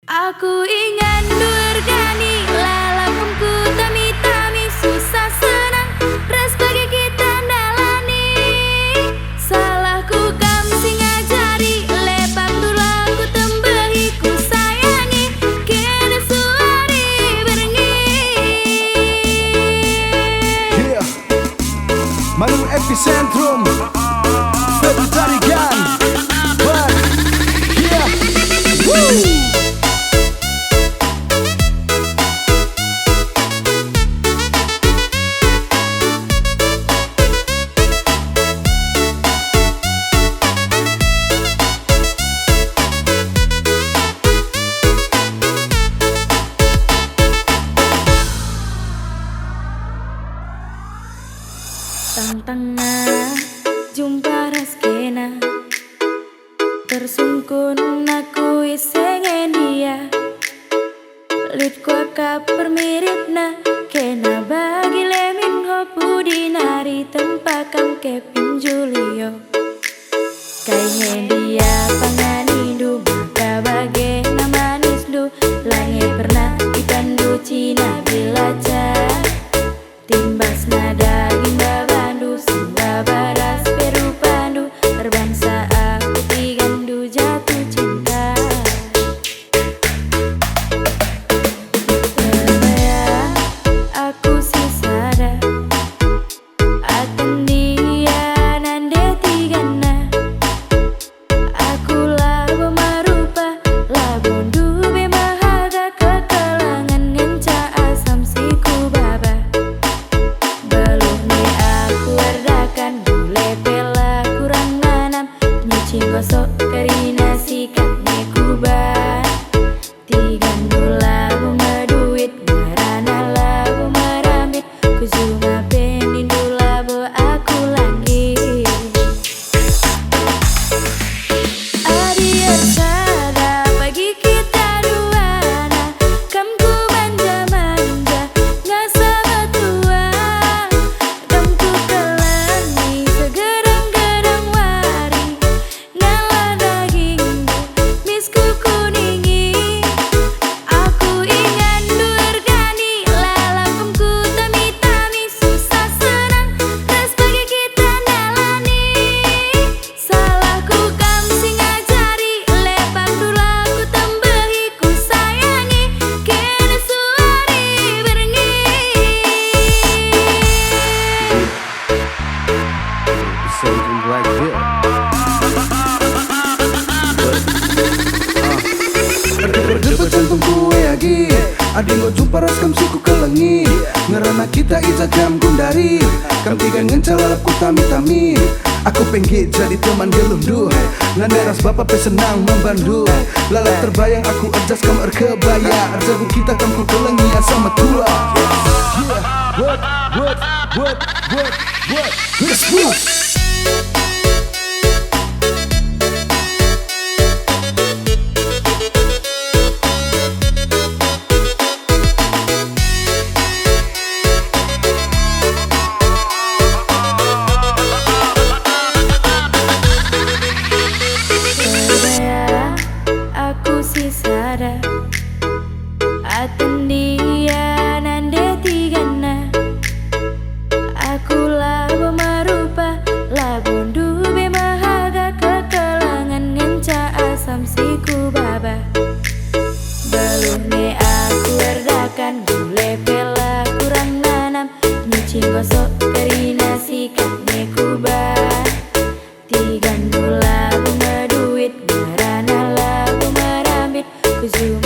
Aku ingin durgani lalapku tami-tami susah senang ras bagi kita nalani salahku kam sing ngajari lepak tulaku tembehi ku sayangi kene suari berengi. Yeah, Manu Epicentrum Februari Gan but yeah, woo. Tang-tangna jumpa raskena tersungkun aku isengen dia lit kuaka permiripna kena bagi lemin hopu dinari tempakam kepin Julio kayaknya dia panganidu maka bage nama nisdu langit pernah ikandu Cina bilaca timbas nada limba bandu sumba baras peru pandu terbangsa aku tigandu jatuh cinta terbaya aku si sada akan dia nande tigana aku labu marupa labundu bemahaga kekalangan ngenca asam siku baba gosok karina sikat nekuban tigandu labu maduit marana labu marambit kuzuma penindu labu aku lagi adiar sada bagi kita duana kamku manja-manja nggak sama tua kamku kelani segerang-gerang wari nala daging misku kuningi aku ingin durgani lalapku tami-tami susah senang ras bagi kita nalani salahku kam sing ngajari lepak tulaku tembehi ku sayangi kene suari berengi. Epicentrum right here. Berdebat jantungku lagi adi ngo jumpa ras kam siku kelengi ngerana kita ija jam gundari kam tiga ngencalalap ku tami-tami aku pengen jadi teman gelundu nganderas bapak pesenang membandu lalap terbayang aku ajas kam erkebaya arjagu kita kam ku kelengi sama tua yeah what let's move. Aku si sada aten dia nande tigana aku labu marupa labundu bemahaga kekalangan ngenca asam siku baba belum aku erdakan gule pela kurang nanam nyuci gosok karina sikat nekuban tigandu labu maduit marana labu marambit kuzuma